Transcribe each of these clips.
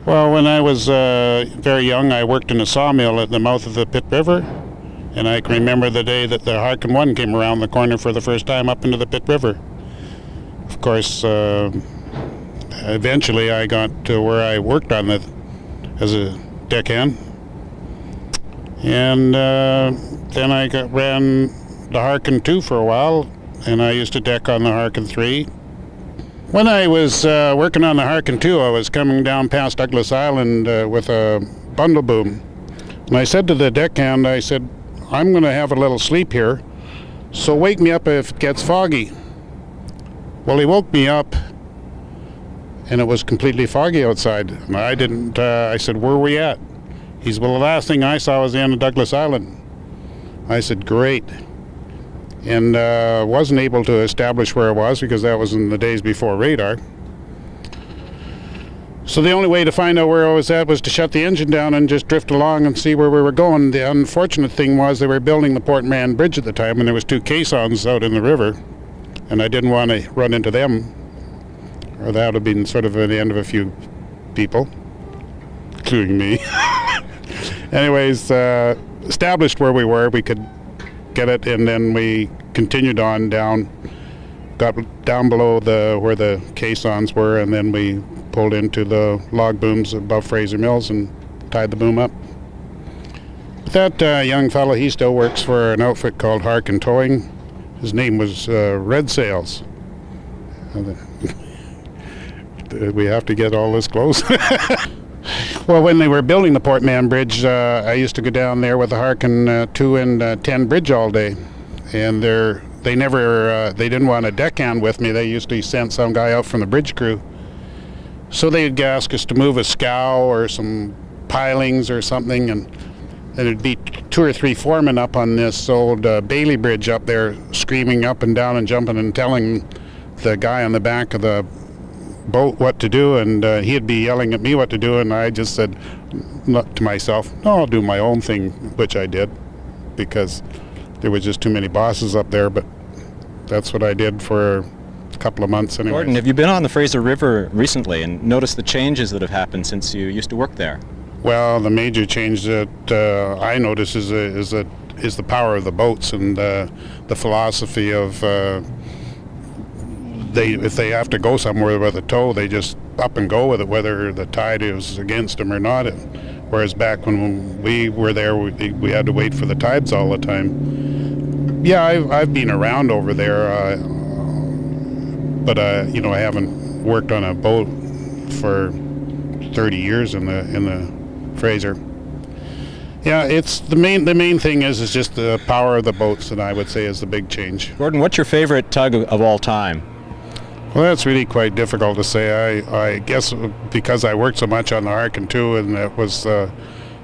Well, when I was very young, I worked in a sawmill at the mouth of the Pitt River, and I can remember the day that the Harken 1 came around the corner for the first time up into the Pitt River. Of course, eventually I got to where I worked on it as a deckhand, and then I ran the Harken 2 for a while, and I used to deck on the Harken 3. When I was working on the Harken 2, I was coming down past Douglas Island with a bundle boom. And I said to the deckhand, I said, I'm going to have a little sleep here, so wake me up if it gets foggy. Well, he woke me up, and it was completely foggy outside. And I didn't, I said, where are we at? He said, well, the last thing I saw was the end of Douglas Island. I said, great. And wasn't able to establish where it was because that was in the days before radar. So the only way to find out where I was at was to shut the engine down and just drift along and see where we were going. The unfortunate thing was they were building the Port Mann Bridge at the time, and there was 2 caissons out in the river, and I didn't want to run into them, or that would have been sort of the end of a few people, including me. Anyways, established where we were, we could get it, and then we continued on down, got down below where the caissons were, and then we pulled into the log booms above Fraser Mills and tied the boom up. But that young fellow, he still works for an outfit called Harken Towing. His name was Red Sails. We have to get all this close. Well, when they were building the Port Mann Bridge, I used to go down there with the Harken 2 and 10 bridge all day, and they didn't want a deckhand with me. They usually sent some guy out from the bridge crew. So they'd ask us to move a scow or some pilings or something, and it'd be 2 or 3 foremen up on this old Bailey Bridge up there, screaming up and down and jumping and telling the guy on the back of the boat what to do, and he'd be yelling at me what to do, and I just said to myself, no, I'll do my own thing, which I did, because there was just too many bosses up there. But that's what I did for a couple of months anyway. Gordon, have you been on the Fraser River recently and noticed the changes that have happened since you used to work there? Well, the major change that I notice is the power of the boats, and the philosophy of if they have to go somewhere with a tow, they just up and go with it, whether the tide is against them or not. Whereas back when we were there, we had to wait for the tides all the time. Yeah, I've been around over there, but I haven't worked on a boat for 30 years in the Fraser. Yeah, it's the main thing is just the power of the boats, and I would say is the big change. Gordon, what's your favorite tug of all time? Well, that's really quite difficult to say. I guess because I worked so much on the Harken 2, and that was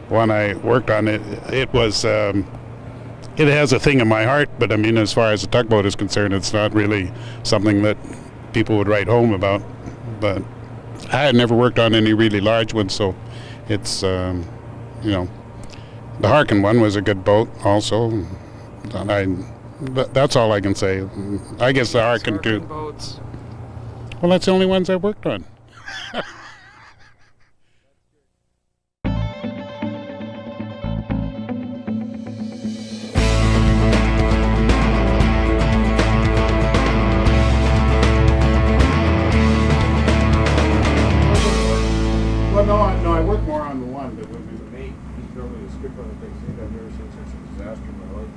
one I worked on. It was it has a thing in my heart, but I mean, as far as a tugboat is concerned, it's not really something that people would write home about. But I had never worked on any really large ones, so it's the Harken 1 was a good boat also. That's all I can say. I guess the Harken 2. Boats. Well, that's the only ones I worked on. Well, no, I worked more on the 1, but when we were 8, He told me to skip on the things. I've never seen such a disaster in my life.